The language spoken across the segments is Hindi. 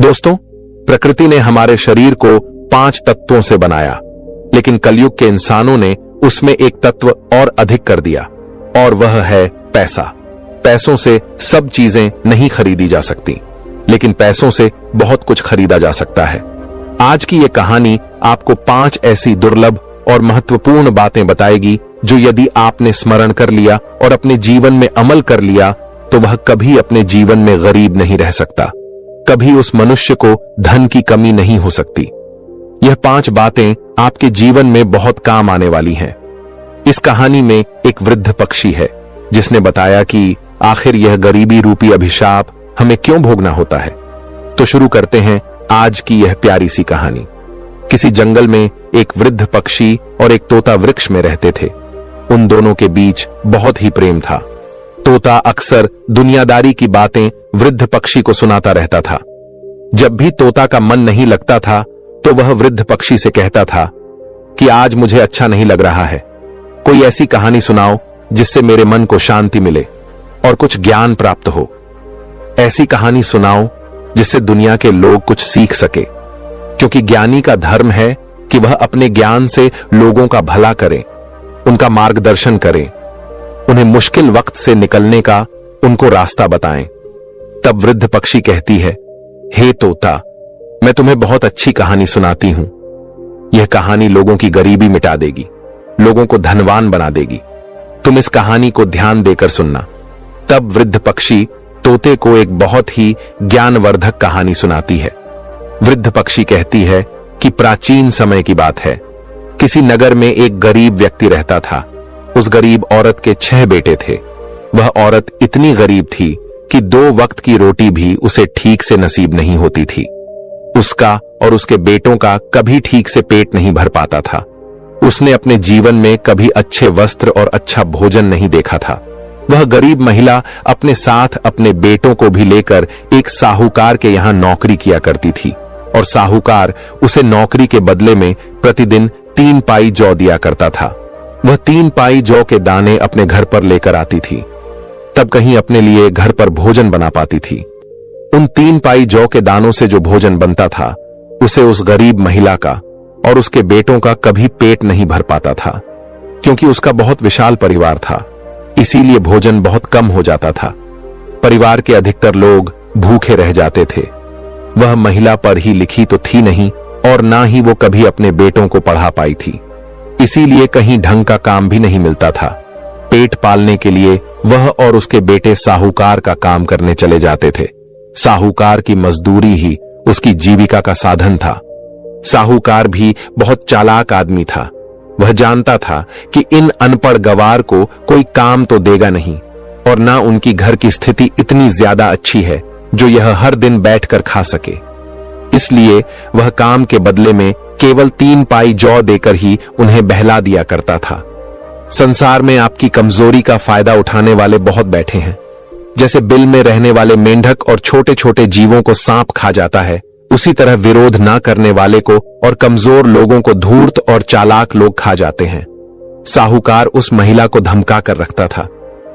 दोस्तों, प्रकृति ने हमारे शरीर को 5 तत्वों से बनाया, लेकिन कलयुग के इंसानों ने उसमें एक तत्व और अधिक कर दिया, और वह है पैसा। पैसों से सब चीजें नहीं खरीदी जा सकती, लेकिन पैसों से बहुत कुछ खरीदा जा सकता है। आज की यह कहानी आपको 5 ऐसी दुर्लभ और महत्वपूर्ण बातें बताएगी जो यदि आपने स्मरण कर लिया और अपने जीवन में अमल कर लिया तो वह कभी अपने जीवन में गरीब नहीं रह सकता, कभी उस मनुष्य को धन की कमी नहीं हो सकती। यह 5 बातें आपके जीवन में बहुत काम आने वाली हैं। इस कहानी में एक वृद्ध पक्षी है जिसने बताया कि आखिर यह गरीबी रूपी अभिशाप हमें क्यों भोगना होता है। तो शुरू करते हैं आज की यह प्यारी सी कहानी। किसी जंगल में एक वृद्ध पक्षी और एक तोता वृक्ष में रहते थे। उन दोनों के बीच बहुत ही प्रेम था। तोता अक्सर दुनियादारी की बातें वृद्ध पक्षी को सुनाता रहता था। जब भी तोता का मन नहीं लगता था तो वह वृद्ध पक्षी से कहता था कि आज मुझे अच्छा नहीं लग रहा है, कोई ऐसी कहानी सुनाओ जिससे मेरे मन को शांति मिले और कुछ ज्ञान प्राप्त हो। ऐसी कहानी सुनाओ जिससे दुनिया के लोग कुछ सीख सके, क्योंकि ज्ञानी का धर्म है कि वह अपने ज्ञान से लोगों का भला करे, उनका मार्गदर्शन करें, उन्हें मुश्किल वक्त से निकलने का उनको रास्ता बताएं। तब वृद्ध पक्षी कहती है, हे तोता, मैं तुम्हें बहुत अच्छी कहानी सुनाती हूं। यह कहानी लोगों की गरीबी मिटा देगी, लोगों को धनवान बना देगी। तुम इस कहानी को ध्यान देकर सुनना। तब वृद्ध पक्षी तोते को एक बहुत ही ज्ञानवर्धक कहानी सुनाती है। वृद्ध पक्षी कहती है कि प्राचीन समय की बात है। किसी नगर में एक गरीब व्यक्ति रहता था। उस गरीब औरत के 6 बेटे थे। वह औरत इतनी गरीब थी कि 2 वक्त की रोटी भी उसे ठीक से नसीब नहीं होती थी। उसका और उसके बेटों का कभी ठीक से पेट नहीं भर पाता था। उसने अपने जीवन में कभी अच्छे वस्त्र और अच्छा भोजन नहीं देखा था। वह गरीब महिला अपने साथ अपने बेटों को भी लेकर एक साहूकार के यहां नौकरी किया करती थी, और साहूकार उसे नौकरी के बदले में प्रतिदिन 3 पाई जौ दिया करता था। वह 3 पाई जौ के दाने अपने घर पर लेकर आती थी, तब कहीं अपने लिए घर पर भोजन बना पाती थी। उन 3 पाई जौ के दानों से जो भोजन बनता था उसे उस गरीब महिला का और उसके बेटों का कभी पेट नहीं भर पाता था, क्योंकि उसका बहुत विशाल परिवार था। इसीलिए भोजन बहुत कम हो जाता था। परिवार के अधिकतर लोग भूखे रह जाते थे। वह महिला पर ही लिखी तो थी नहीं, और ना ही वो कभी अपने बेटों को पढ़ा पाई थी। इसीलिए कहीं ढंग का काम भी नहीं मिलता था। पेट पालने के लिए वह और उसके बेटे साहूकार का काम करने चले जाते थे। साहूकार की मजदूरी ही उसकी जीविका का साधन था। साहूकार भी बहुत चालाक आदमी था। वह जानता था कि इन अनपढ़ गवार को कोई काम तो देगा नहीं, और ना उनकी घर की स्थिति इतनी ज्यादा अच्छी है जो यह हर दिन बैठकर खा सके। इसलिए वह काम के बदले में केवल 3 पाई जौ देकर ही उन्हें बहला दिया करता था। संसार में आपकी कमजोरी का फायदा उठाने वाले बहुत बैठे हैं। जैसे बिल में रहने वाले मेंढक और छोटे छोटे जीवों को सांप खा जाता है, उसी तरह विरोध ना करने वाले को और कमजोर लोगों को धूर्त और चालाक लोग खा जाते हैं। साहूकार उस महिला को धमका कर रखता था,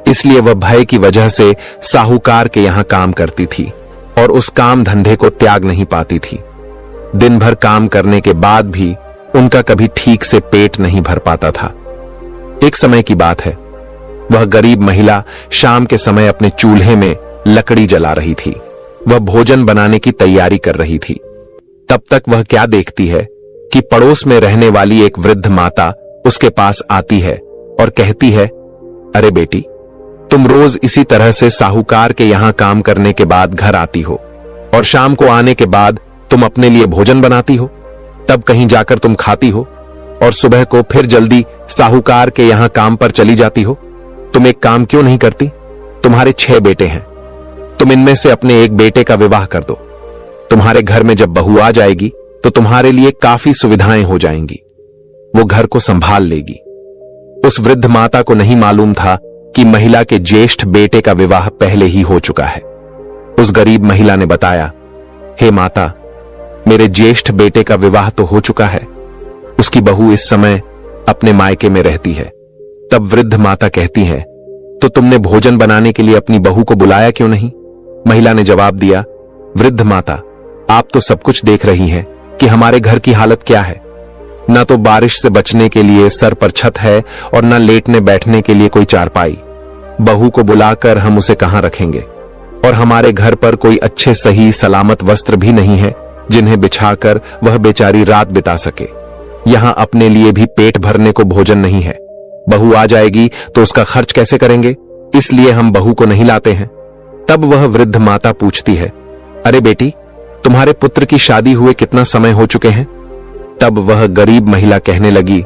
इसलिए वह भय की वजह से साहूकार के यहां काम करती थी और उस काम धंधे को त्याग नहीं पाती थी। दिन भर काम करने के बाद भी उनका कभी ठीक से पेट नहीं भर पाता था। एक समय की बात है, वह गरीब महिला शाम के समय अपने चूल्हे में लकड़ी जला रही थी। वह भोजन बनाने की तैयारी कर रही थी। तब तक वह क्या देखती है कि पड़ोस में रहने वाली एक वृद्ध माता उसके पास आती है और कहती है, अरे बेटी, तुम रोज इसी तरह से साहूकार के यहां काम करने के बाद घर आती हो, और शाम को आने के बाद तुम अपने लिए भोजन बनाती हो, तब कहीं जाकर तुम खाती हो, और सुबह को फिर जल्दी साहूकार के यहां काम पर चली जाती हो। तुम एक काम क्यों नहीं करती? तुम्हारे 6 बेटे हैं, तुम इनमें से अपने एक बेटे का विवाह कर दो। तुम्हारे घर में जब बहू आ जाएगी तो तुम्हारे लिए काफी सुविधाएं हो जाएंगी, वो घर को संभाल लेगी। उस वृद्ध माता को नहीं मालूम था कि महिला के ज्येष्ठ बेटे का विवाह पहले ही हो चुका है। उस गरीब महिला ने बताया, हे माता, मेरे ज्येष्ठ बेटे का विवाह तो हो चुका है, उसकी बहू इस समय अपने मायके में रहती है। तब वृद्ध माता कहती है, तो तुमने भोजन बनाने के लिए अपनी बहू को बुलाया क्यों नहीं? महिला ने जवाब दिया, वृद्ध माता, आप तो सब कुछ देख रही हैं कि हमारे घर की हालत क्या है। ना तो बारिश से बचने के लिए सर पर छत है और ना लेटने बैठने के लिए कोई चारपाई। बहू को बुलाकर हम उसे कहां रखेंगे? और हमारे घर पर कोई अच्छे सही सलामत वस्त्र भी नहीं है जिन्हें बिछाकर वह बेचारी रात बिता सके। यहां अपने लिए भी पेट भरने को भोजन नहीं है। बहू आ जाएगी तो उसका खर्च कैसे करेंगे? इसलिए हम बहू को नहीं लाते हैं। तब वह वृद्ध माता पूछती है, अरे बेटी, तुम्हारे पुत्र की शादी हुए कितना समय हो चुके हैं? तब वह गरीब महिला कहने लगी,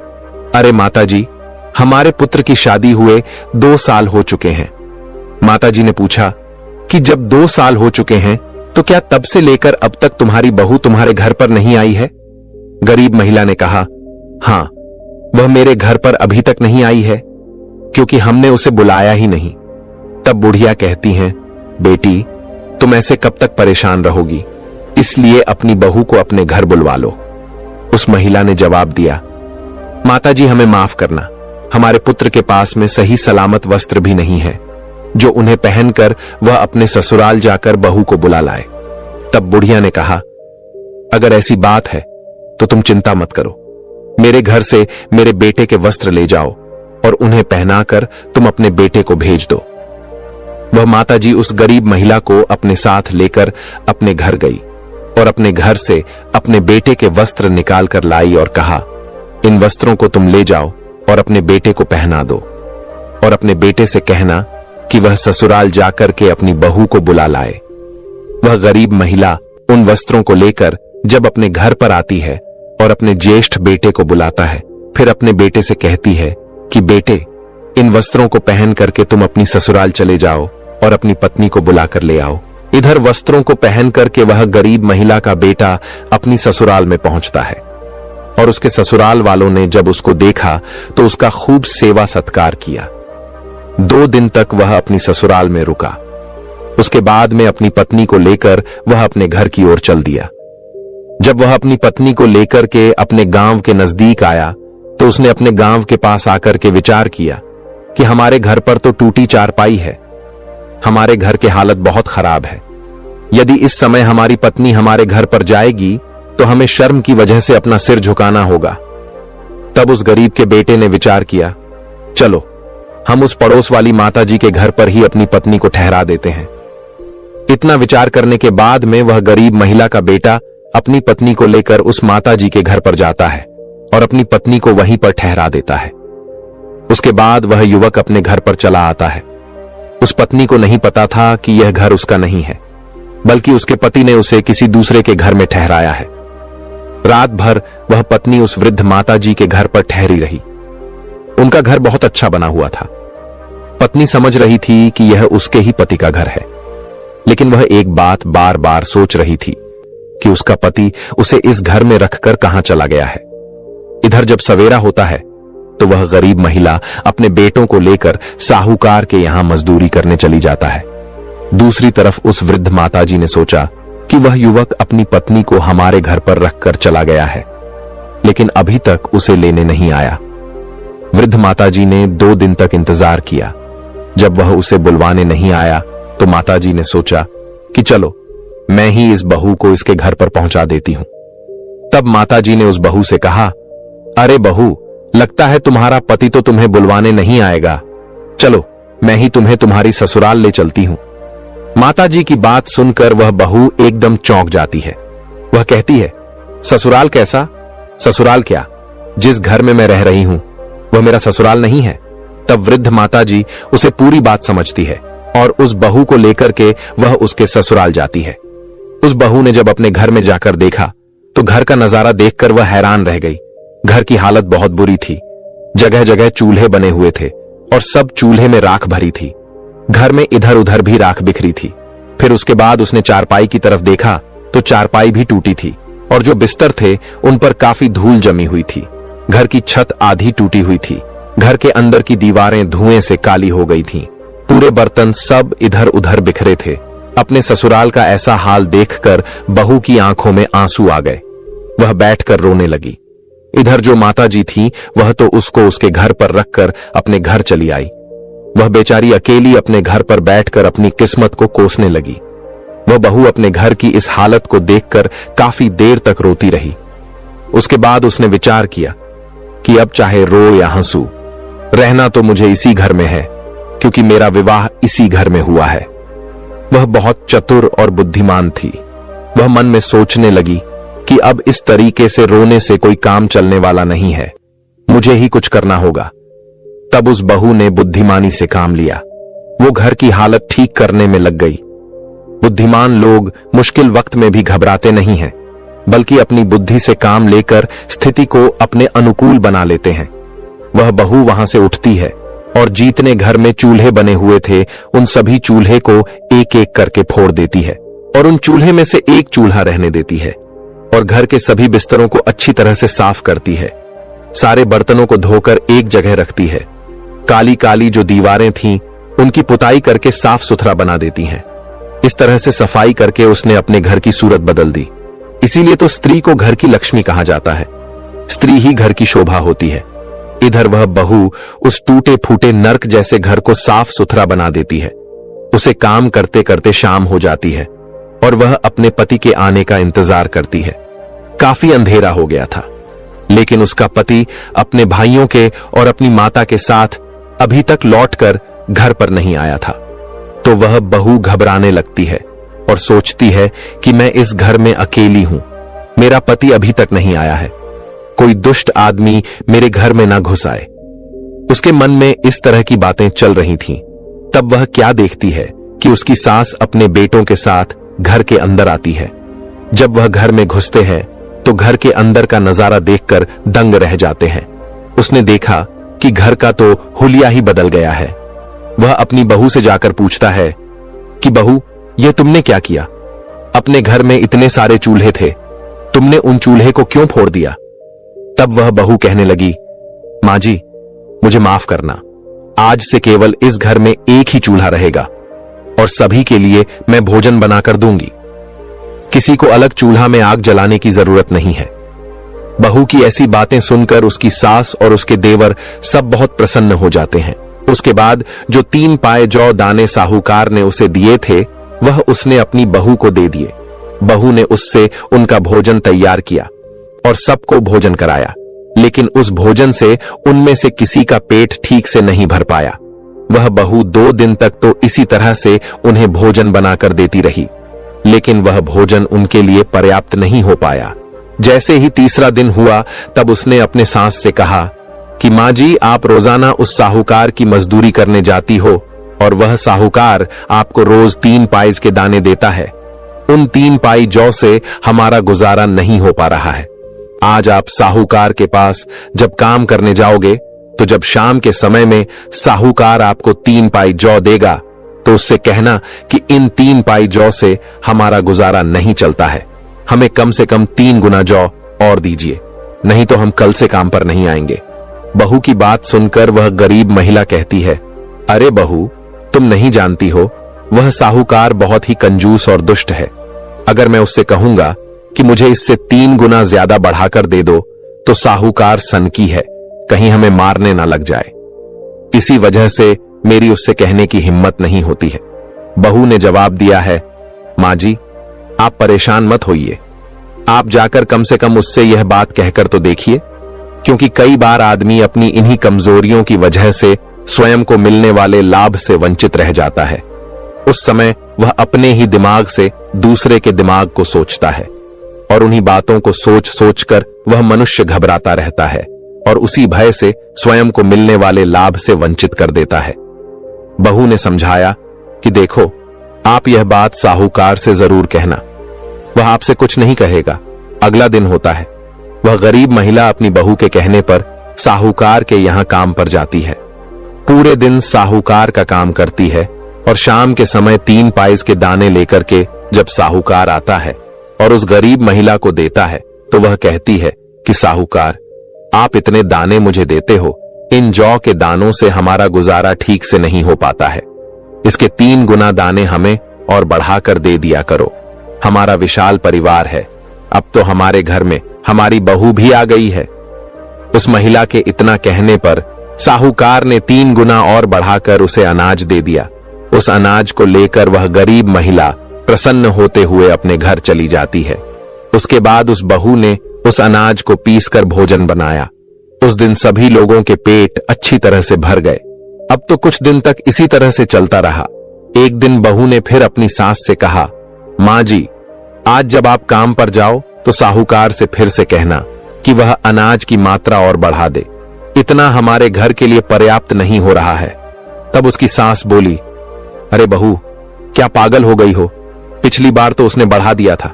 अरे माताजी, हमारे पुत्र की शादी हुए 2 साल हो चुके हैं। माताजी ने पूछा कि जब 2 साल हो चुके हैं तो क्या तब से लेकर अब तक तुम्हारी बहू तुम्हारे घर पर नहीं आई है? गरीब महिला ने कहा, हां, वह मेरे घर पर अभी तक नहीं आई है क्योंकि हमने उसे बुलाया ही नहीं। तब बुढ़िया कहती हैं, बेटी, तुम ऐसे कब तक परेशान रहोगी? इसलिए अपनी बहू को अपने घर बुलवा लो। उस महिला ने जवाब दिया, माताजी, हमें माफ करना, हमारे पुत्र के पास में सही सलामत वस्त्र भी नहीं है जो उन्हें पहनकर वह अपने ससुराल जाकर बहू को बुला लाए। तब बुढ़िया ने कहा, अगर ऐसी बात है तो तुम चिंता मत करो, मेरे घर से मेरे बेटे के वस्त्र ले जाओ और उन्हें पहनाकर तुम अपने बेटे को भेज दो। वह माताजी उस गरीब महिला को अपने साथ लेकर अपने घर गई और अपने घर से अपने बेटे के वस्त्र निकाल कर लाई और कहा, इन वस्त्रों को तुम ले जाओ और अपने बेटे को पहना दो और अपने बेटे से कहना कि वह ससुराल जाकर के अपनी बहू को बुला लाए। वह गरीब महिला उन वस्त्रों को लेकर जब अपने घर पर आती है और अपने ज्येष्ठ बेटे को बुलाता है, फिर अपने बेटे से कहती है कि बेटे, इन वस्त्रों को पहन करके तुम अपनी ससुराल चले जाओ और अपनी पत्नी को बुलाकर ले आओ। इधर वस्त्रों को पहन करके वह गरीब महिला का बेटा अपनी ससुराल में पहुंचता है और उसके ससुराल वालों ने जब उसको देखा तो उसका खूब सेवा सत्कार किया। 2 दिन तक वह अपनी ससुराल में रुका। उसके बाद में अपनी पत्नी को लेकर वह अपने घर की ओर चल दिया। जब वह अपनी पत्नी को लेकर के अपने गांव के नजदीक आया तो उसने अपने गांव के पास आकर के विचार किया कि हमारे घर पर तो टूटी चारपाई है, हमारे घर की हालत बहुत खराब है। यदि इस समय हमारी पत्नी हमारे घर पर जाएगी तो हमें शर्म की वजह से अपना सिर झुकाना होगा। तब उस गरीब के बेटे ने विचार किया, चलो हम उस पड़ोस वाली माताजी के घर पर ही अपनी पत्नी को ठहरा देते हैं। इतना विचार करने के बाद में वह गरीब महिला का बेटा अपनी पत्नी को लेकर उस माताजी के घर पर जाता है और अपनी पत्नी को वहीं पर ठहरा देता है। उसके बाद वह युवक अपने घर पर चला आता है। उस पत्नी को नहीं पता था कि यह घर उसका नहीं है, बल्कि उसके पति ने उसे किसी दूसरे के घर में ठहराया है। रात भर वह पत्नी उस वृद्ध माताजी के घर पर ठहरी रही। उनका घर बहुत अच्छा बना हुआ था। पत्नी समझ रही थी कि यह उसके ही पति का घर है, लेकिन वह एक बात बार बार सोच रही थी कि उसका पति उसे इस घर में रखकर कहां चला गया है। इधर जब सवेरा होता है तो वह गरीब महिला अपने बेटों को लेकर साहूकार के यहां मजदूरी करने चली जाता है। दूसरी तरफ उस वृद्ध माताजी ने सोचा कि वह युवक अपनी पत्नी को हमारे घर पर रखकर चला गया है, लेकिन अभी तक उसे लेने नहीं आया। वृद्ध माताजी ने 2 दिन तक इंतजार किया। जब वह उसे बुलवाने नहीं आया तो माताजी ने सोचा कि चलो मैं ही इस बहू को इसके घर पर पहुंचा देती हूं। तब माताजी ने उस बहू से कहा, अरे बहू, लगता है तुम्हारा पति तो तुम्हें बुलवाने नहीं आएगा। चलो मैं ही तुम्हें तुम्हारी ससुराल ले चलती हूं। माताजी की बात सुनकर वह बहू एकदम चौंक जाती है। वह कहती है, ससुराल कैसा? ससुराल क्या? जिस घर में मैं रह रही हूं वह मेरा ससुराल नहीं है। तब वृद्ध माताजी उसे पूरी बात समझती है और उस बहू को लेकर के वह उसके ससुराल जाती है। उस बहू ने जब अपने घर में जाकर देखा तो घर का नजारा देखकर वह हैरान रह गई। घर की हालत बहुत बुरी थी। जगह जगह चूल्हे बने हुए थे और सब चूल्हे में राख भरी थी। घर में इधर उधर भी राख बिखरी थी। फिर उसके बाद उसने चारपाई की तरफ देखा तो चारपाई भी टूटी थी और जो बिस्तर थे उन पर काफी धूल जमी हुई थी। घर की छत आधी टूटी हुई थी। घर के अंदर की दीवारें धुएं से काली हो गई थीं। पूरे बर्तन सब इधर उधर बिखरे थे। अपने ससुराल का ऐसा हाल देखकर बहू की आंखों में आंसू आ गए। वह बैठकर रोने लगी। इधर जो माताजी थी वह तो उसको उसके घर पर रखकर अपने घर चली आई। वह बेचारी अकेली अपने घर पर बैठकर अपनी किस्मत को कोसने लगी। वह बहू अपने घर की इस हालत को देखकर काफी देर तक रोती रही। उसके बाद उसने विचार किया कि अब चाहे रो या हंसू, रहना तो मुझे इसी घर में है, क्योंकि मेरा विवाह इसी घर में हुआ है। वह बहुत चतुर और बुद्धिमान थी। वह मन में सोचने लगी कि अब इस तरीके से रोने से कोई काम चलने वाला नहीं है, मुझे ही कुछ करना होगा। तब उस बहू ने बुद्धिमानी से काम लिया। वो घर की हालत ठीक करने में लग गई। बुद्धिमान लोग मुश्किल वक्त में भी घबराते नहीं हैं, बल्कि अपनी बुद्धि से काम लेकर स्थिति को अपने अनुकूल बना लेते हैं। वह बहू वहां से उठती है और जितने घर में चूल्हे बने हुए थे उन सभी चूल्हे को एक एक करके फोड़ देती है और उन चूल्हे में से एक चूल्हा रहने देती है और घर के सभी बिस्तरों को अच्छी तरह से साफ करती है। सारे बर्तनों को धोकर एक जगह रखती है। काली काली जो दीवारें थीं उनकी पुताई करके साफ सुथरा बना देती हैं। इस तरह से सफाई करके उसने अपने घर की सूरत बदल दी। इसीलिए तो स्त्री को घर की लक्ष्मी कहा जाता है। स्त्री ही घर की शोभा होती है। इधर वह बहू उस टूटे फूटे नर्क जैसे घर को साफ सुथरा बना देती है। उसे काम करते करते शाम हो जाती है और वह अपने पति के आने का इंतजार करती है। काफी अंधेरा हो गया था, लेकिन उसका पति अपने भाइयों के और अपनी माता के साथ अभी तक लौटकर घर पर नहीं आया था। तो वह बहू घबराने लगती है और सोचती है कि मैं इस घर में अकेली हूं, मेरा पति अभी तक नहीं आया है, कोई दुष्ट आदमी मेरे घर में ना घुस आए। उसके मन में इस तरह की बातें चल रही थीं। तब वह क्या देखती है कि उसकी सास अपने बेटों के साथ घर के अंदर आती है। जब वह घर में घुसते हैं तो घर के अंदर का नजारा देखकर दंग रह जाते हैं। उसने देखा कि घर का तो हुलिया ही बदल गया है। वह अपनी बहू से जाकर पूछता है कि बहू, यह तुमने क्या किया? अपने घर में इतने सारे चूल्हे थे, तुमने उन चूल्हे को क्यों फोड़ दिया? तब वह बहू कहने लगी, मां जी, मुझे माफ करना, आज से केवल इस घर में एक ही चूल्हा रहेगा और सभी के लिए मैं भोजन बनाकर दूंगी। किसी को अलग चूल्हा में आग जलाने की जरूरत नहीं है। बहू की ऐसी बातें सुनकर उसकी सास और उसके देवर सब बहुत प्रसन्न हो जाते हैं। उसके बाद जो 3 पाए जौ दाने साहूकार ने उसे दिए थे वह उसने अपनी बहू को दे दिए। बहू ने उससे उनका भोजन तैयार किया और सबको भोजन कराया, लेकिन उस भोजन से उनमें से किसी का पेट ठीक से नहीं भर पाया। वह बहू 2 दिन तक तो इसी तरह से उन्हें भोजन बनाकर देती रही, लेकिन वह भोजन उनके लिए पर्याप्त नहीं हो पाया। जैसे ही तीसरा दिन हुआ तब उसने अपने सास से कहा कि मां जी, आप रोजाना उस साहूकार की मजदूरी करने जाती हो और वह साहूकार आपको रोज 3 पाइज के दाने देता है। उन 3 पाई जौ से हमारा गुजारा नहीं हो पा रहा है। आज आप साहूकार के पास जब काम करने जाओगे तो जब शाम के समय में साहूकार आपको 3 पाई जौ देगा तो उससे कहना कि इन 3 पाई जौ से हमारा गुजारा नहीं चलता है, हमें कम से कम 3 गुना जौ और दीजिए, नहीं तो हम कल से काम पर नहीं आएंगे। बहू की बात सुनकर वह गरीब महिला कहती है, अरे बहू, तुम नहीं जानती हो, वह साहूकार बहुत ही कंजूस और दुष्ट है। अगर मैं उससे कहूंगा कि मुझे इससे 3 गुना ज्यादा बढ़ाकर दे दो तो साहूकार सनकी है, कहीं हमें मारने ना लग जाए। इसी वजह से मेरी उससे कहने की हिम्मत नहीं होती है। बहू ने जवाब दिया है, मां जी, आप परेशान मत होइए, आप जाकर कम से कम उससे यह बात कहकर तो देखिए, क्योंकि कई बार आदमी अपनी इन्हीं कमजोरियों की वजह से स्वयं को मिलने वाले लाभ से वंचित रह जाता है। उस समय वह अपने ही दिमाग से दूसरे के दिमाग को सोचता है और उन्हीं बातों को सोच सोचकर वह मनुष्य घबराता रहता है और उसी भय से स्वयं को मिलने वाले लाभ से वंचित कर देता है। बहू ने समझाया कि देखो, आप यह बात साहूकार से जरूर कहना, वह आपसे कुछ नहीं कहेगा। अगला दिन होता है। वह गरीब महिला अपनी बहू के कहने पर साहूकार के यहां काम पर जाती है। पूरे दिन साहूकार का काम करती है और शाम के समय 3 पाइज के दाने लेकर के जब साहूकार आता है और उस गरीब महिला को देता है तो वह कहती है कि साहूकार, आप इतने दाने मुझे देते हो, इन जौ के दानों से हमारा गुजारा ठीक से नहीं हो पाता है, इसके 3 गुना दाने हमें और बढ़ाकर दे दिया करो। हमारा विशाल परिवार है, अब तो हमारे घर में हमारी बहू भी आ गई है। उस महिला के इतना कहने पर साहूकार ने 3 गुना और बढ़ाकर उसे अनाज दे दिया। उस अनाज को लेकर वह गरीब महिला प्रसन्न होते हुए अपने घर चली जाती है। उसके बाद उस बहू ने उस अनाज को पीसकर भोजन बनाया। उस दिन सभी लोगों के पेट अच्छी तरह से भर गए। अब तो कुछ दिन तक इसी तरह से चलता रहा। एक दिन बहू ने फिर अपनी सास से कहा, माँ जी, आज जब आप काम पर जाओ तो साहूकार से फिर से कहना कि वह अनाज की मात्रा और बढ़ा दे। इतना हमारे घर के लिए पर्याप्त नहीं हो रहा है। तब उसकी सास बोली, अरे बहू, क्या पागल हो गई हो? पिछली बार तो उसने बढ़ा दिया था।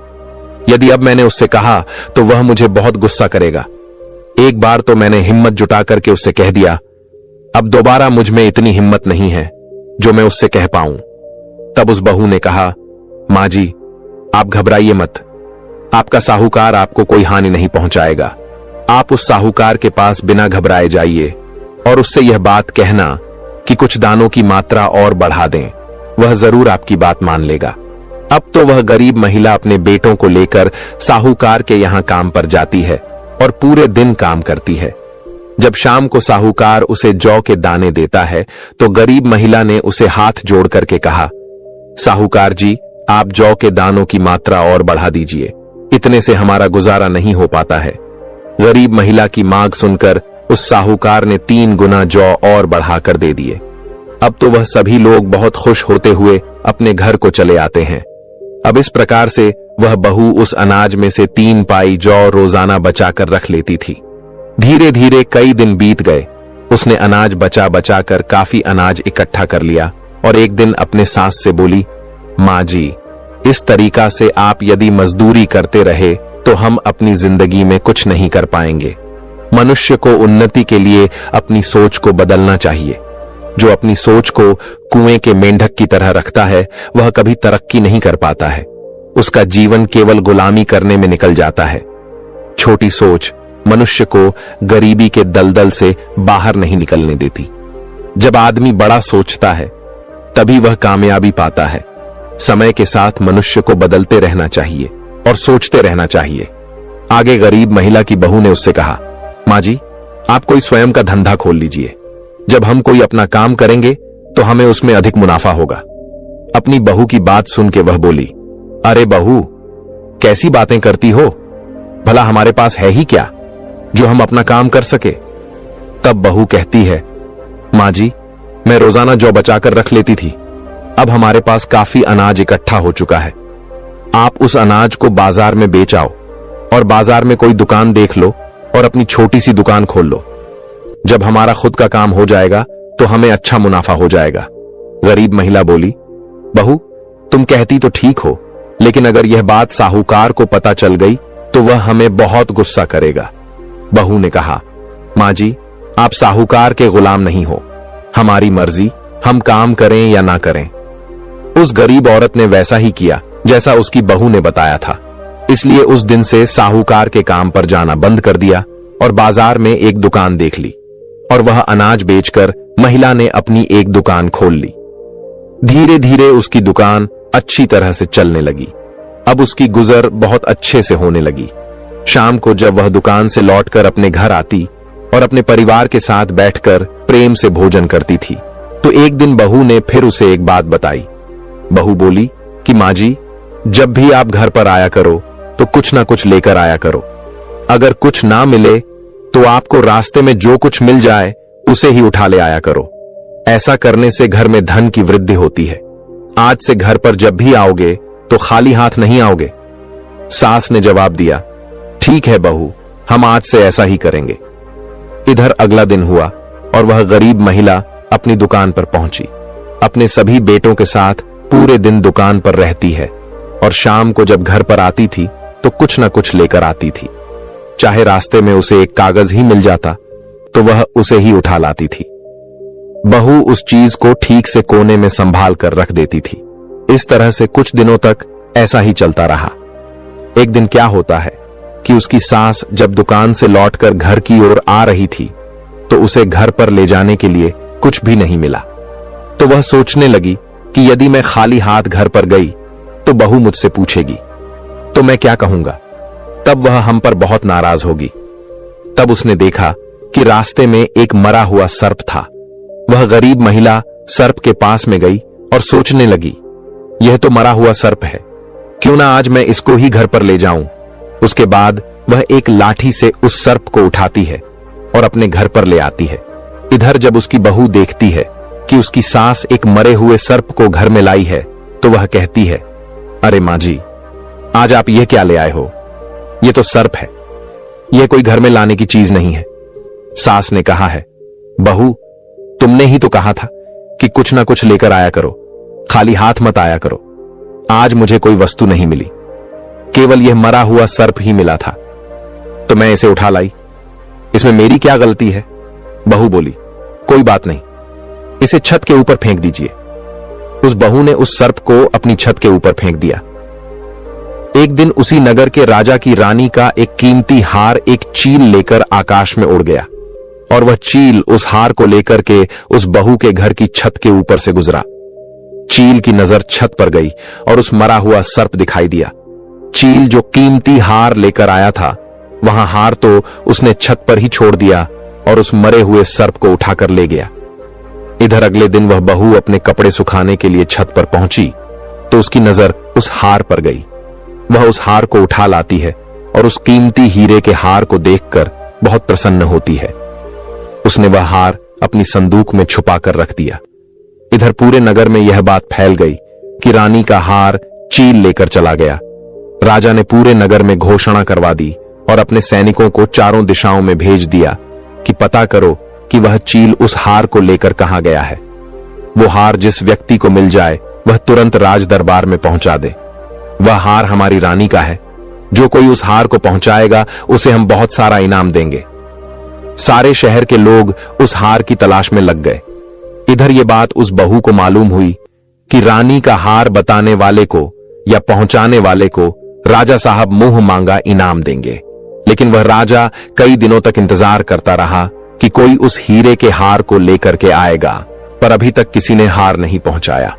यदि अब मैंने उससे कहा तो वह मुझे बहुत गुस्सा करेगा। एक बार तो मैंने हिम्मत जुटा करके उससे कह दिया, अब दोबारा मुझ में इतनी हिम्मत नहीं है जो मैं उससे कह पाऊं। तब उस बहू ने कहा, माँ जी, आप घबराइए मत। आपका साहूकार आपको कोई हानि नहीं पहुंचाएगा। आप उस साहूकार के पास बिना घबराए जाइए और उससे यह बात कहना कि कुछ दानों की मात्रा और बढ़ा दें। वह जरूर आपकी बात मान लेगा। अब तो वह गरीब महिला अपने बेटों को लेकर साहूकार के यहां काम पर जाती है और पूरे दिन काम करती है। जब शाम को साहूकार उसे जौ के दाने देता है तो गरीब महिला ने उसे हाथ जोड़ करके कहा, साहूकार जी, आप जौ के दानों की मात्रा और बढ़ा दीजिए। इतने से हमारा गुजारा नहीं हो पाता है। गरीब महिला की मांग सुनकर उस साहूकार ने 3 गुना जौ और बढ़ाकर दे दिए। अब तो वह सभी लोग बहुत खुश होते हुए अपने घर को चले आते हैं। अब इस प्रकार से वह बहू उस अनाज में से 3 पाई जौ रोजाना बचाकर रख लेती थी। धीरे धीरे कई दिन बीत गए। उसने अनाज बचा बचा कर काफी अनाज इकट्ठा कर लिया और एक दिन अपने सास से बोली, माँ जी, इस तरीका से आप यदि मजदूरी करते रहे तो हम अपनी जिंदगी में कुछ नहीं कर पाएंगे। मनुष्य को उन्नति के लिए अपनी सोच को बदलना चाहिए। जो अपनी सोच को कुएं के मेंढक की तरह रखता है वह कभी तरक्की नहीं कर पाता है। उसका जीवन केवल गुलामी करने में निकल जाता है। छोटी सोच मनुष्य को गरीबी के दलदल से बाहर नहीं निकलने देती। जब आदमी बड़ा सोचता है तभी वह कामयाबी पाता है। समय के साथ मनुष्य को बदलते रहना चाहिए और सोचते रहना चाहिए। आगे गरीब महिला की बहू ने उससे कहा, माँ जी, आप कोई स्वयं का धंधा खोल लीजिए। जब हम कोई अपना काम करेंगे तो हमें उसमें अधिक मुनाफा होगा। अपनी बहू की बात सुन के वह बोली, अरे बहू, कैसी बातें करती हो? भला हमारे पास है ही क्या जो हम अपना काम कर सके? तब बहू कहती है, माँ जी, मैं रोजाना जौ बचाकर रख लेती थी। अब हमारे पास काफी अनाज इकट्ठा हो चुका है। आप उस अनाज को बाजार में बेच आओ और बाजार में कोई दुकान देख लो और अपनी छोटी सी दुकान खोल लो। जब हमारा खुद का काम हो जाएगा तो हमें अच्छा मुनाफा हो जाएगा। गरीब महिला बोली, बहू, तुम कहती तो ठीक हो, लेकिन अगर यह बात साहूकार को पता चल गई तो वह हमें बहुत गुस्सा करेगा। बहू ने कहा, माँ जी, आप साहूकार के गुलाम नहीं हो। हमारी मर्जी, हम काम करें या ना करें। उस गरीब औरत ने वैसा ही किया जैसा उसकी बहू ने बताया था। इसलिए उस दिन से साहूकार के काम पर जाना बंद कर दिया और बाजार में एक दुकान देख ली और वह अनाज बेचकर महिला ने अपनी एक दुकान खोल ली। धीरे धीरे उसकी दुकान अच्छी तरह से चलने लगी। अब उसकी गुजर बहुत अच्छे से होने लगी। शाम को जब वह दुकान से लौटकर अपने घर आती और अपने परिवार के साथ बैठकर प्रेम से भोजन करती थी तो एक दिन बहू ने फिर उसे एक बात बताई। बहू बोली कि माँ जी, जब भी आप घर पर आया करो तो कुछ ना कुछ लेकर आया करो। अगर कुछ ना मिले तो आपको रास्ते में जो कुछ मिल जाए उसे ही उठा ले आया करो। ऐसा करने से घर में धन की वृद्धि होती है। आज से घर पर जब भी आओगे तो खाली हाथ नहीं आओगे। सास ने जवाब दिया, ठीक है बहू, हम आज से ऐसा ही करेंगे। इधर अगला दिन हुआ और वह गरीब महिला अपनी दुकान पर पहुंची। अपने सभी बेटों के साथ पूरे दिन दुकान पर रहती है और शाम को जब घर पर आती थी तो कुछ न कुछ लेकर आती थी। चाहे रास्ते में उसे एक कागज ही मिल जाता तो वह उसे ही उठा लाती थी। बहू उस चीज को ठीक से कोने में संभाल कर रख देती थी। इस तरह से कुछ दिनों तक ऐसा ही चलता रहा। एक दिन क्या होता है कि उसकी सास जब दुकान से लौटकर घर की ओर आ रही थी तो उसे घर पर ले जाने के लिए कुछ भी नहीं मिला। तो वह सोचने लगी कि यदि मैं खाली हाथ घर पर गई तो बहू मुझसे पूछेगी तो मैं क्या कहूंगा। तब वह हम पर बहुत नाराज होगी। तब उसने देखा कि रास्ते में एक मरा हुआ सर्प था। वह गरीब महिला सर्प के पास में गई और सोचने लगी, यह तो मरा हुआ सर्प है, क्यों ना आज मैं इसको ही घर पर ले जाऊं। उसके बाद वह एक लाठी से उस सर्प को उठाती है और अपने घर पर ले आती है। इधर जब उसकी बहू देखती है कि उसकी सास एक मरे हुए सर्प को घर में लाई है, तो वह कहती है, अरे माँ जी, आज आप यह क्या ले आए हो? यह तो सर्प है, यह कोई घर में लाने की चीज नहीं है। सास ने कहा है, बहू, तुमने ही तो कहा था कि कुछ ना कुछ लेकर आया करो, खाली हाथ मत आया करो। आज मुझे कोई वस्तु नहीं मिली, केवल यह मरा हुआ सर्प ही मिला था, तो मैं इसे उठा लाई। इसमें मेरी क्या गलती है? बहू बोली, कोई बात नहीं, इसे छत के ऊपर फेंक दीजिए। उस बहू ने उस सर्प को अपनी छत के ऊपर फेंक दिया। एक दिन उसी नगर के राजा की रानी का एक कीमती हार एक चील लेकर आकाश में उड़ गया, और वह चील उस हार को लेकर के उस बहू के घर की छत के ऊपर से गुजरा। चील की नजर छत पर गई और उस मरा हुआ सर्प दिखाई दिया। चील जो कीमती हार लेकर आया था, वहां हार तो उसने छत पर ही छोड़ दिया और उस मरे हुए सर्प को उठाकर ले गया। इधर अगले दिन वह बहू अपने कपड़े सुखाने के लिए छत पर पहुंची तो उसकी नजर उस हार पर गई। वह उस हार को उठा लाती है और उस कीमती हीरे के हार को देखकर बहुत प्रसन्न होती है। उसने वह हार अपनी संदूक में छुपा कर रख दिया। इधर पूरे नगर में यह बात फैल गई कि रानी का हार चील लेकर चला गया। राजा ने पूरे नगर में घोषणा करवा दी और अपने सैनिकों को चारों दिशाओं में भेज दिया कि पता करो कि वह चील उस हार को लेकर कहां गया है। वो हार जिस व्यक्ति को मिल जाए वह तुरंत राज दरबार में पहुंचा दे। वह हार हमारी रानी का है, जो कोई उस हार को पहुंचाएगा उसे हम बहुत सारा इनाम देंगे। सारे शहर के लोग उस हार की तलाश में लग गए। इधर यह बात उस बहू को मालूम हुई कि रानी का हार बताने वाले को या पहुंचाने वाले को राजा साहब मुंह मांगा इनाम देंगे। लेकिन वह राजा कई दिनों तक इंतजार करता रहा कि कोई उस हीरे के हार को लेकर के आएगा, पर अभी तक किसी ने हार नहीं पहुंचाया।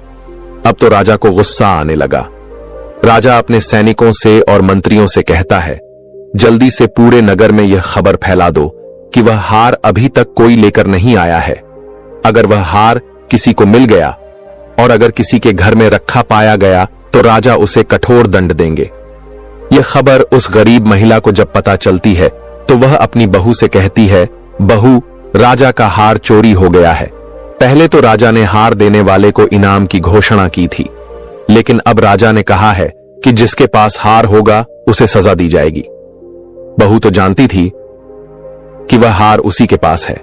अब तो राजा को गुस्सा आने लगा। राजा अपने सैनिकों से और मंत्रियों से कहता है, जल्दी से पूरे नगर में यह खबर फैला दो कि वह हार अभी तक कोई लेकर नहीं आया है। अगर वह हार किसी को मिल गया और अगर किसी के घर में रखा पाया गया तो राजा उसे कठोर दंड देंगे। यह खबर उस गरीब महिला को जब पता चलती है तो वह अपनी बहू से कहती है, बहू, राजा का हार चोरी हो गया है। पहले तो राजा ने हार देने वाले को इनाम की घोषणा की थी, लेकिन अब राजा ने कहा है कि जिसके पास हार होगा उसे सजा दी जाएगी। बहू तो जानती थी कि वह हार उसी के पास है,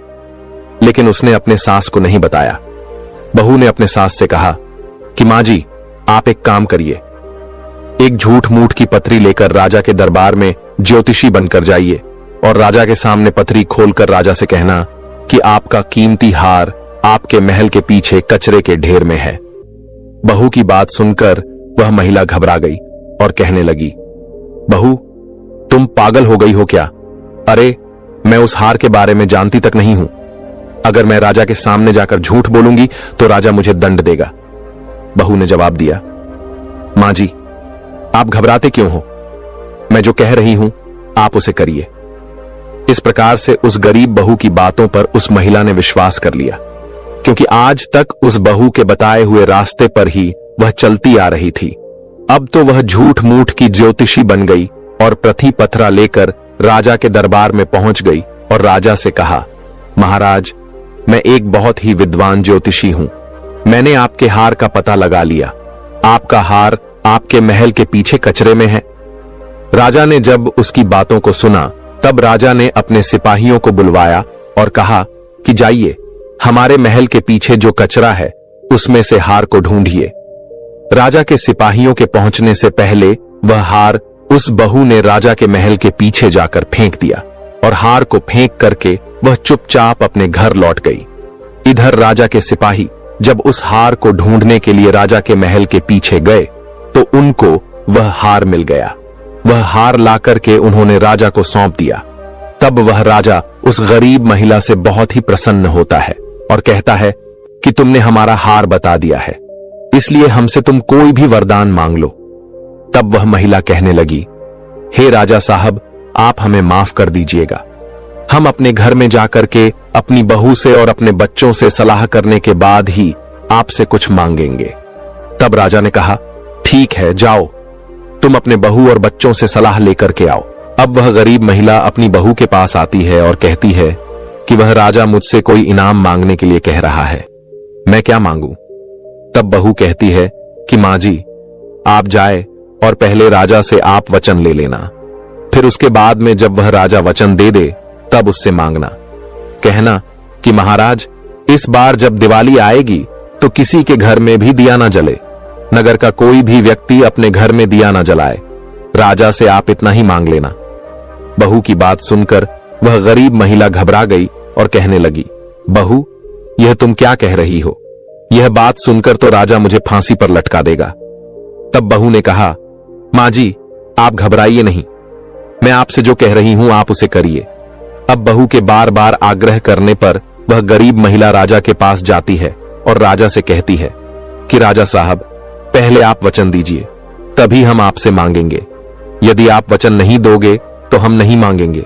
लेकिन उसने अपने सास को नहीं बताया। बहू ने अपने सास से कहा कि मां जी, आप एक काम करिए, एक झूठ मूठ की पत्री लेकर राजा के दरबार में ज्योतिषी बनकर जाइए और राजा के सामने पत्री खोलकर राजा से कहना कि आपका कीमती हार आपके महल के पीछे कचरे के ढेर में है। बहू की बात सुनकर वह महिला घबरा गई और कहने लगी, बहू, तुम पागल हो गई हो क्या? अरे, मैं उस हार के बारे में जानती तक नहीं हूं। अगर मैं राजा के सामने जाकर झूठ बोलूंगी तो राजा मुझे दंड देगा। बहू ने जवाब दिया, मां जी, आप घबराते क्यों हो? मैं जो कह रही हूं आप उसे करिए। इस प्रकार से उस गरीब बहू की बातों पर उस महिला ने विश्वास कर लिया, क्योंकि आज तक उस बहू के बताए हुए रास्ते पर ही वह चलती आ रही थी। अब तो वह झूठ मूठ की ज्योतिषी बन गई और प्रथि पत्रा लेकर राजा के दरबार में पहुंच गई और राजा से कहा, महाराज, मैं एक बहुत ही विद्वान ज्योतिषी हूं। मैंने आपके हार का पता लगा लिया। आपका हार आपके महल के पीछे कचरे में है। राजा ने जब उसकी बातों को सुना तब राजा ने अपने सिपाहियों को बुलवाया और कहा कि जाइए, हमारे महल के पीछे जो कचरा है उसमें से हार को ढूंढिए। राजा के सिपाहियों के पहुंचने से पहले वह हार उस बहू ने राजा के महल के पीछे जाकर फेंक दिया और हार को फेंक करके वह चुपचाप अपने घर लौट गई। इधर राजा के सिपाही जब उस हार को ढूंढने के लिए राजा के महल के पीछे गए तो उनको वह हार मिल गया। वह हार लाकर के उन्होंने राजा को सौंप दिया। तब वह राजा उस गरीब महिला से बहुत ही प्रसन्न होता है और कहता है कि तुमने हमारा हार बता दिया है, इसलिए हमसे तुम कोई भी वरदान मांग लो। तब वह महिला कहने लगी, हे राजा साहब, आप हमें माफ कर दीजिएगा। हम अपने घर में जाकर के अपनी बहू से और अपने बच्चों से सलाह करने के बाद ही आपसे कुछ मांगेंगे। तब राजा ने कहा, ठीक है, जाओ, तुम अपने बहू और बच्चों से सलाह लेकर के आओ। अब वह गरीब महिला अपनी बहू के पास आती है और कहती है कि वह राजा मुझसे कोई इनाम मांगने के लिए कह रहा है, मैं क्या मांगूं? तब बहू कहती है कि मां जी, आप जाए और पहले राजा से आप वचन ले लेना, फिर उसके बाद में जब वह राजा वचन दे दे तब उससे मांगना। कहना कि महाराज, इस बार जब दिवाली आएगी तो किसी के घर में भी दिया ना जले, नगर का कोई भी व्यक्ति अपने घर में दिया ना जलाए, राजा से आप इतना ही मांग लेना। बहू की बात सुनकर वह गरीब महिला घबरा गई और कहने लगी, बहू, यह तुम क्या कह रही हो? यह बात सुनकर तो राजा मुझे फांसी पर लटका देगा। तब बहू ने कहा, मां जी, आप घबराइए नहीं, मैं आपसे जो कह रही हूं आप उसे करिए। अब बहू के बार बार आग्रह करने पर वह गरीब महिला राजा के पास जाती है और राजा से कहती है कि राजा साहब, पहले आप वचन दीजिए, तभी हम आपसे मांगेंगे। यदि आप वचन नहीं दोगे तो हम नहीं मांगेंगे।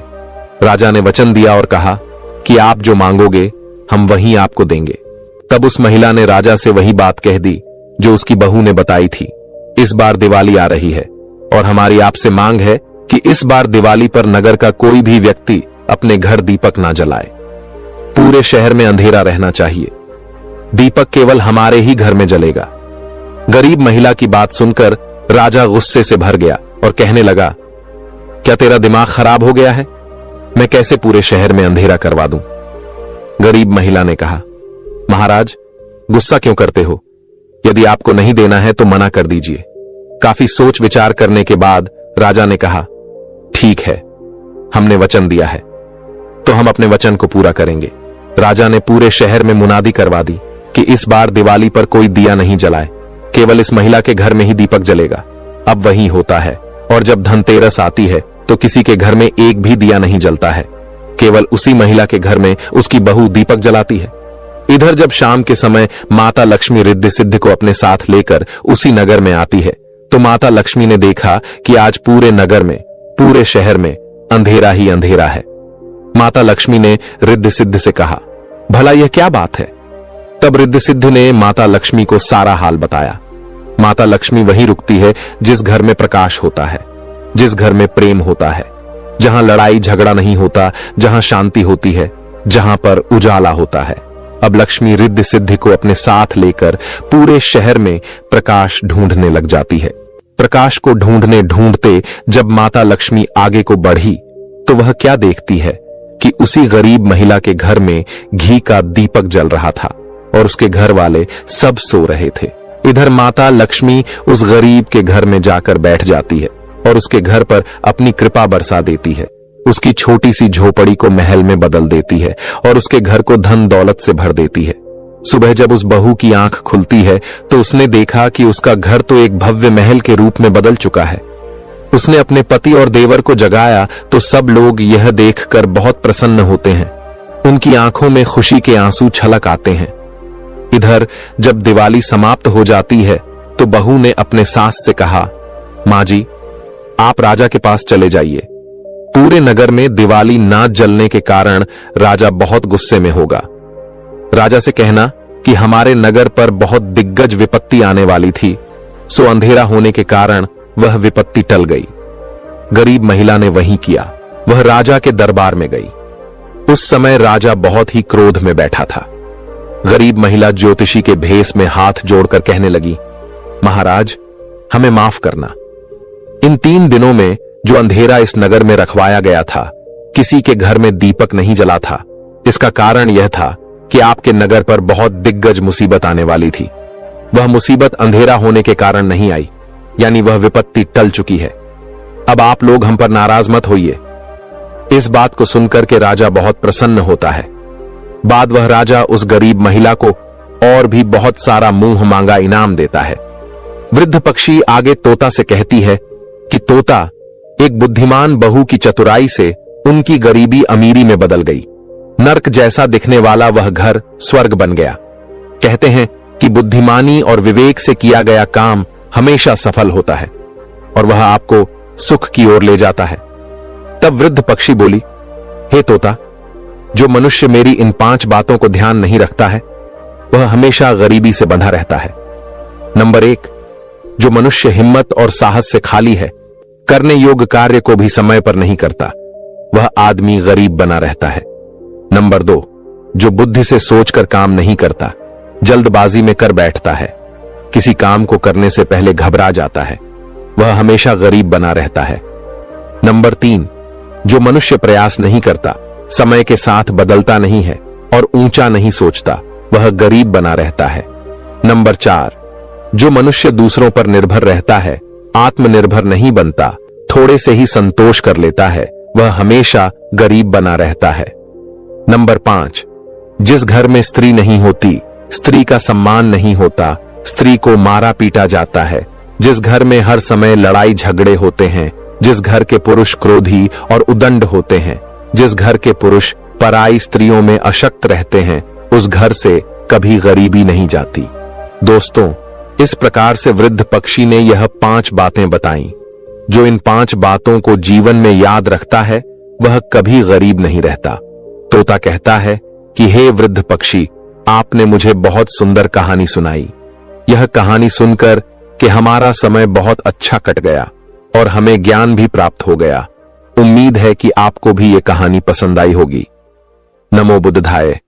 राजा ने वचन दिया और कहा कि आप जो मांगोगे हम वही आपको देंगे। तब उस महिला ने राजा से वही बात कह दी जो उसकी बहू ने बताई थी। इस बार दिवाली आ रही है और हमारी आपसे मांग है कि इस बार दिवाली पर नगर का कोई भी व्यक्ति अपने घर दीपक ना जलाए। पूरे शहर में अंधेरा रहना चाहिए, दीपक केवल हमारे ही घर में जलेगा। गरीब महिला की बात सुनकर राजा गुस्से से भर गया और कहने लगा, क्या तेरा दिमाग खराब हो गया है? मैं कैसे पूरे शहर में अंधेरा करवा दूं? गरीब महिला ने कहा, महाराज, गुस्सा क्यों करते हो? यदि आपको नहीं देना है तो मना कर दीजिए। काफी सोच विचार करने के बाद राजा ने कहा, ठीक है, हमने वचन दिया है तो हम अपने वचन को पूरा करेंगे। राजा ने पूरे शहर में मुनादी करवा दी कि इस बार दिवाली पर कोई दिया नहीं जलाए, केवल इस महिला के घर में ही दीपक जलेगा। अब वही होता है, और जब धनतेरस आती है तो किसी के घर में एक भी दिया नहीं जलता है, केवल उसी महिला के घर में उसकी बहू दीपक जलाती है। इधर जब शाम के समय माता लक्ष्मी रिद्धि सिद्धि को अपने साथ लेकर उसी नगर में आती है तो माता लक्ष्मी ने देखा कि आज पूरे नगर में, पूरे शहर में अंधेरा ही अंधेरा है। माता लक्ष्मी ने रिद्धि सिद्धि से कहा, भला यह क्या बात है? तब रिद्धि सिद्धि ने माता लक्ष्मी को सारा हाल बताया। माता लक्ष्मी वहीं रुकती है जिस घर में प्रकाश होता है, जिस घर में प्रेम होता है, जहां लड़ाई झगड़ा नहीं होता, जहां शांति होती है, जहां पर उजाला होता है। अब लक्ष्मी रिद्धि सिद्धि को अपने साथ लेकर पूरे शहर में प्रकाश ढूंढने लग जाती है। प्रकाश को ढूंढने ढूंढते जब माता लक्ष्मी आगे को बढ़ी तो वह क्या देखती है कि उसी गरीब महिला के घर में घी का दीपक जल रहा था और उसके घर वाले सब सो रहे थे। इधर माता लक्ष्मी उस गरीब के घर में जाकर बैठ जाती है और उसके घर पर अपनी कृपा बरसा देती है। उसकी छोटी सी झोपड़ी को महल में बदल देती है और उसके घर को धन दौलत से भर देती है। सुबह जब उस बहू की आंख खुलती है तो उसने देखा कि उसका घर तो एक भव्य महल के रूप में बदल चुका है। उसने अपने पति और देवर को जगाया तो सब लोग यह देखकर बहुत प्रसन्न होते हैं। उनकी आंखों में खुशी के आंसू छलक आते हैं। इधर जब दिवाली समाप्त हो जाती है तो बहू ने अपने सास से कहा, मां जी, आप राजा के पास चले जाइए। पूरे नगर में दिवाली ना जलने के कारण राजा बहुत गुस्से में होगा। राजा से कहना कि हमारे नगर पर बहुत दिग्गज विपत्ति आने वाली थी, सो अंधेरा होने के कारण वह विपत्ति टल गई। गरीब महिला ने वही किया, वह राजा के दरबार में गई। उस समय राजा बहुत ही क्रोध में बैठा था। गरीब महिला ज्योतिषी के भेष में हाथ जोड़कर कहने लगी, महाराज, हमें माफ करना। इन 3 दिनों में जो अंधेरा इस नगर में रखवाया गया था, किसी के घर में दीपक नहीं जला था। इसका कारण यह था कि आपके नगर पर बहुत दिग्गज मुसीबत आने वाली थी। वह मुसीबत अंधेरा होने के कारण नहीं आई, यानी वह विपत्ति टल चुकी है। अब आप लोग हम पर नाराज मत होइए। इस बात को सुनकर के राजा बहुत प्रसन्न होता है। बाद वह राजा उस गरीब महिला को और भी बहुत सारा मुंह मांगा इनाम देता है। वृद्ध पक्षी आगे तोता से कहती है कि तोता, एक बुद्धिमान बहू की चतुराई से उनकी गरीबी अमीरी में बदल गई। नर्क जैसा दिखने वाला वह घर स्वर्ग बन गया। कहते हैं कि बुद्धिमानी और विवेक से किया गया काम हमेशा सफल होता है और वह आपको सुख की ओर ले जाता है। तब वृद्ध पक्षी बोली, हे तोता, जो मनुष्य मेरी इन 5 बातों को ध्यान नहीं रखता है वह हमेशा गरीबी से बंधा रहता है। नंबर 1, जो मनुष्य हिम्मत और साहस से खाली है, करने योग्य कार्य को भी समय पर नहीं करता, वह आदमी गरीब बना रहता है। नंबर 2, जो बुद्धि से सोचकर काम नहीं करता, जल्दबाजी में कर बैठता है, किसी काम को करने से पहले घबरा जाता है, वह हमेशा गरीब बना रहता है। नंबर 3, जो मनुष्य प्रयास नहीं करता, समय के साथ बदलता नहीं है और ऊंचा नहीं सोचता, वह गरीब बना रहता है। नंबर 4, जो मनुष्य दूसरों पर निर्भर रहता है, आत्मनिर्भर नहीं बनता, थोड़े से ही संतोष कर लेता है, वह हमेशा गरीब बना रहता है। नंबर 5, जिस घर में स्त्री नहीं होती, स्त्री का सम्मान नहीं होता, स्त्री को मारा पीटा जाता है, जिस घर में हर समय लड़ाई झगड़े होते हैं, जिस घर के पुरुष क्रोधी और उदंड होते हैं, जिस घर के पुरुष पराई स्त्रियों में अशक्त रहते हैं, उस घर से कभी गरीबी नहीं जाती। दोस्तों, इस प्रकार से वृद्ध पक्षी ने यह 5 बातें बताई। जो इन 5 बातों को जीवन में याद रखता है, वह कभी गरीब नहीं रहता। तोता कहता है कि हे वृद्ध पक्षी, आपने मुझे बहुत सुंदर कहानी सुनाई। यह कहानी सुनकर कि हमारा समय बहुत अच्छा कट गया और हमें ज्ञान भी प्राप्त हो गया। उम्मीद है कि आपको भी ये कहानी पसंद आई होगी। नमो बुद्धाय।